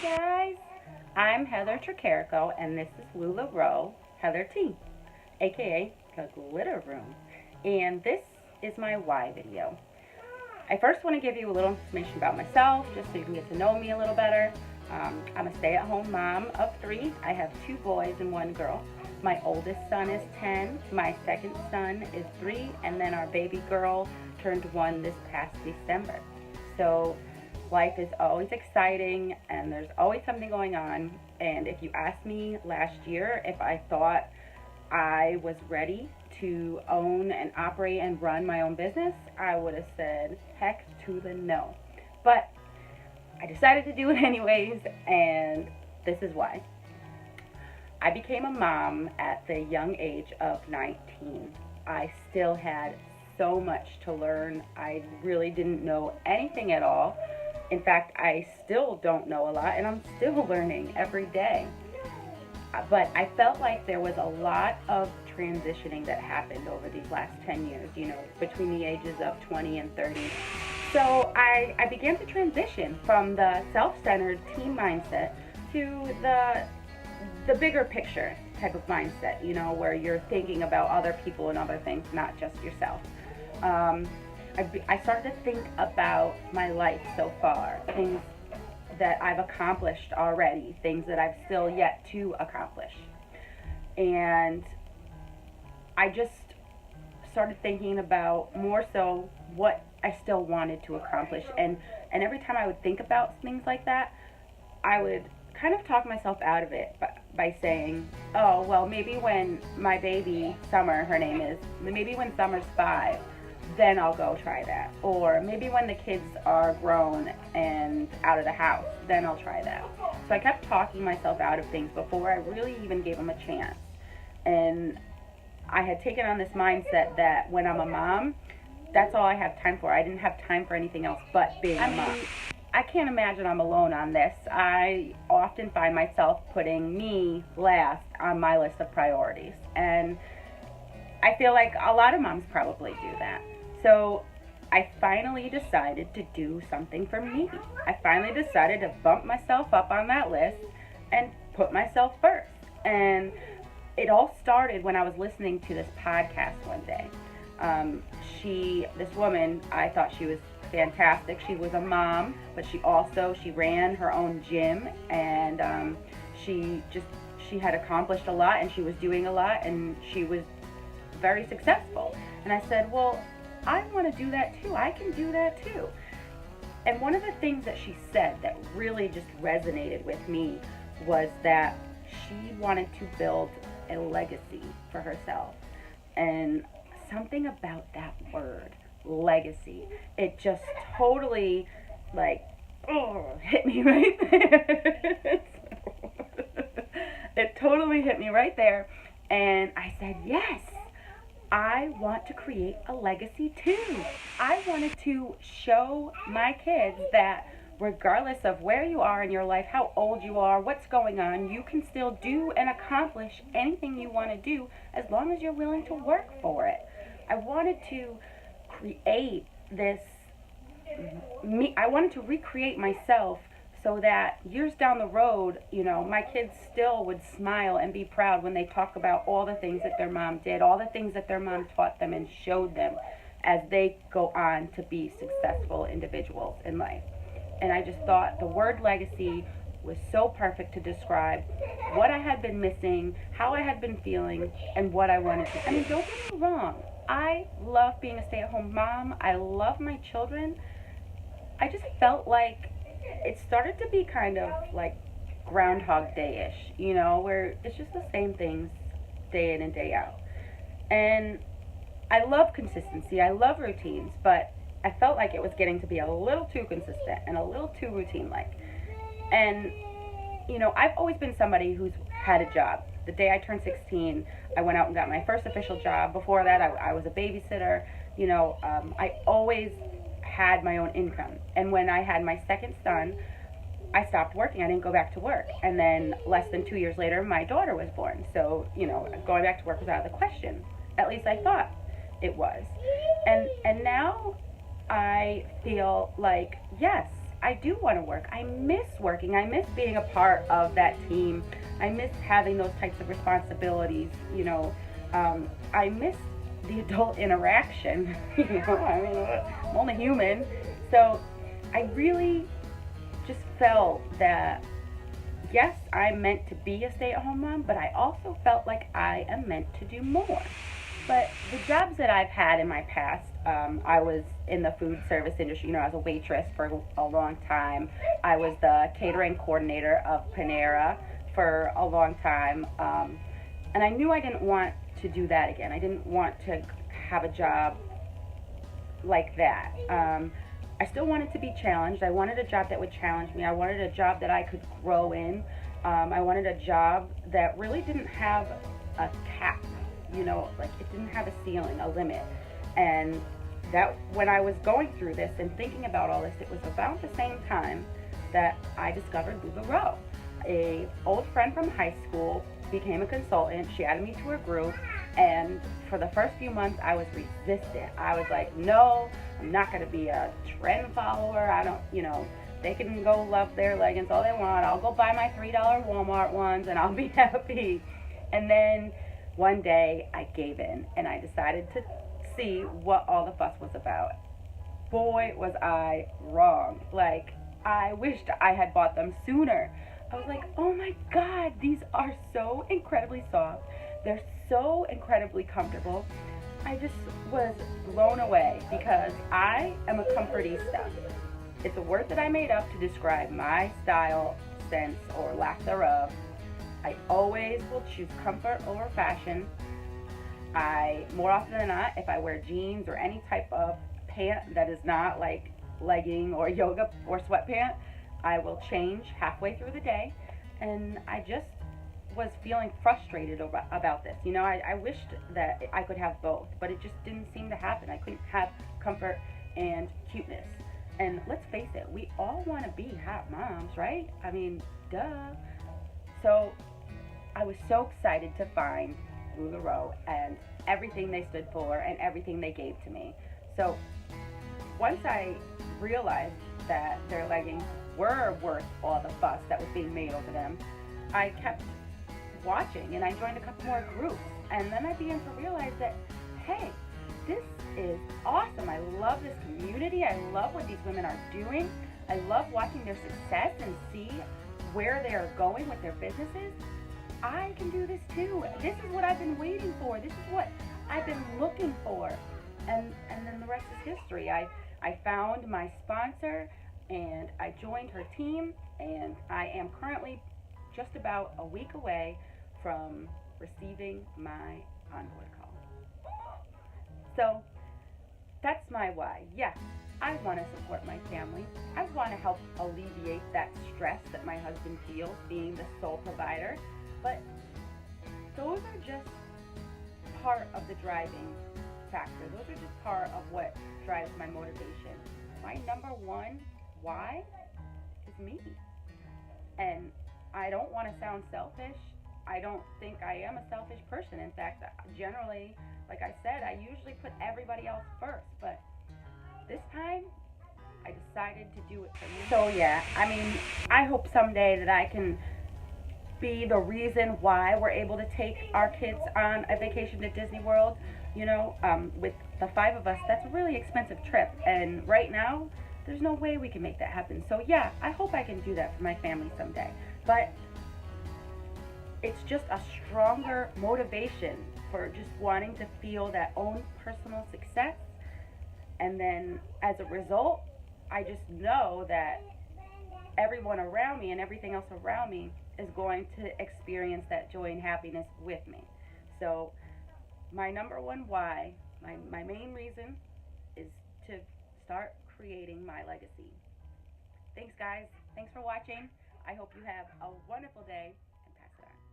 guys, I'm Heather T, and this is LulaRoe Heather T, aka the Glitter Room, and this is my why video. I first want to give you a little information about myself, just so you can get to know me a little better. I'm a stay-at-home mom of 3. I have 2 boys and 1 girl. My oldest son is 10, my second son is 3, and then our baby girl turned 1 this past December. So life is always exciting and there's always something going on. And if you asked me last year if I thought I was ready to own and operate and run my own business, I would have said heck to the no. But I decided to do it anyways, and this is why. I became a mom at the young age of 19. I still had so much to learn. I really didn't know anything at all. In fact, I still don't know a lot, and I'm still learning every day. But I felt like there was a lot of transitioning that happened over these last 10 years, between the ages of 20 and 30. So I began to transition from the self-centered teen mindset to the bigger picture type of mindset, where you're thinking about other people and other things, not just yourself. I started to think about my life so far, things that I've accomplished already, things that I've still yet to accomplish. And I just started thinking about more so what I still wanted to accomplish. And every time I would think about things like that, I would kind of talk myself out of it by saying, oh, well, maybe when my baby, Summer, her name is, maybe when Summer's 5, then I'll go try that. Or maybe when the kids are grown and out of the house, then I'll try that. So I kept talking myself out of things before I really even gave them a chance. And I had taken on this mindset that when I'm a mom, that's all I have time for. I didn't have time for anything else but being a mom. I can't imagine I'm alone on this. I often find myself putting me last on my list of priorities. And I feel like a lot of moms probably do that. So I finally decided to do something for me. I finally decided to bump myself up on that list and put myself first. And it all started when I was listening to this podcast one day. This woman, I thought she was fantastic. She was a mom, but she ran her own gym, and she had accomplished a lot, and she was doing a lot, and she was very successful. And I said, well, I want to do that too. I can do that too. And one of the things that she said that really just resonated with me was that she wanted to build a legacy for herself. And something about that word, legacy, it just totally hit me right there. It totally hit me right there. And I said, yes, I want to create a legacy too. I wanted to show my kids that regardless of where you are in your life, how old you are, what's going on, you can still do and accomplish anything you want to do as long as you're willing to work for it. I wanted to create I wanted to recreate myself so that years down the road, my kids still would smile and be proud when they talk about all the things that their mom did, all the things that their mom taught them and showed them as they go on to be successful individuals in life. And I just thought the word legacy was so perfect to describe what I had been missing, how I had been feeling, and what I wanted to do. I mean, don't get me wrong. I love being a stay-at-home mom. I love my children. I just felt like it started to be kind of like Groundhog Day-ish, where it's just the same things day in and day out. And I love consistency. I love routines, but I felt like it was getting to be a little too consistent and a little too routine-like. And, I've always been somebody who's had a job. The day I turned 16, I went out and got my first official job. Before that, I was a babysitter. I always had my own income. And when I had my second son, I stopped working. I didn't go back to work. And then less than 2 years later, my daughter was born. So, going back to work was out of the question. At least I thought it was. And now I feel like, yes, I do want to work. I miss working. I miss being a part of that team. I miss having those types of responsibilities. I miss the adult interaction. I mean, I'm only human. So I really just felt that, yes, I'm meant to be a stay-at-home mom, but I also felt like I am meant to do more. But the jobs that I've had in my past, I was in the food service industry. I was a waitress for a long time. I was the catering coordinator of Panera for a long time. And I knew I didn't want to do that again. I didn't want to have a job like that. I still wanted to be challenged. I wanted a job that would challenge me. I wanted a job that I could grow in. I wanted a job that really didn't have a cap, like it didn't have a ceiling, a limit. And that when I was going through this and thinking about all this, it was about the same time that I discovered LulaRoe. A old friend from high school became a consultant. She added me to her group, and for the first few months I was resistant. I was like, no, I'm not going to be a trend follower. I don't, they can go love their leggings all they want. I'll go buy my $3 Walmart ones and I'll be happy. And then one day I gave in and I decided to see what all the fuss was about. Boy, was I wrong. Like, I wished I had bought them sooner. I was like, oh my God, these are so incredibly soft. They're so incredibly comfortable. I just was blown away because I am a comfortista. It's a word that I made up to describe my style, sense, or lack thereof. I always will choose comfort over fashion. More often than not, if I wear jeans or any type of pant that is not like legging or yoga or sweatpant, I will change halfway through the day. And I just was feeling frustrated about this. I wished that I could have both, but it just didn't seem to happen. I couldn't have comfort and cuteness. And let's face it, we all want to be hot moms, right? I mean, duh. So I was so excited to find LulaRoe and everything they stood for and everything they gave to me. So once I realized that their leggings were worth all the fuss that was being made over them, I kept watching and I joined a couple more groups. And then I began to realize that, hey, this is awesome. I love this community. I love what these women are doing. I love watching their success and see where they are going with their businesses. I can do this too. This is what I've been waiting for. This is what I've been looking for. And then the rest is history. I found my sponsor and I joined her team, and I am currently just about a week away from receiving my onboard call. So that's my why. Yes, I want to support my family. I want to help alleviate that stress that my husband feels being the sole provider. But those are just part of the driving factor. Those are just part of what drives my motivation. My number one why is me. And I don't want to sound selfish. I don't think I am a selfish person. In fact, generally, like I said, I usually put everybody else first. But this time, I decided to do it for me. So yeah, I mean, I hope someday that I can be the reason why we're able to take our kids on a vacation to Disney World. With the 5 of us, that's a really expensive trip. And right now, there's no way we can make that happen. So yeah, I hope I can do that for my family someday. But it's just a stronger motivation for just wanting to feel that own personal success. And then as a result, I just know that everyone around me and everything else around me is going to experience that joy and happiness with me. So my number one why, my main reason is to start creating my legacy. Thanks, guys. Thanks for watching. I hope you have a wonderful day, and pass it on.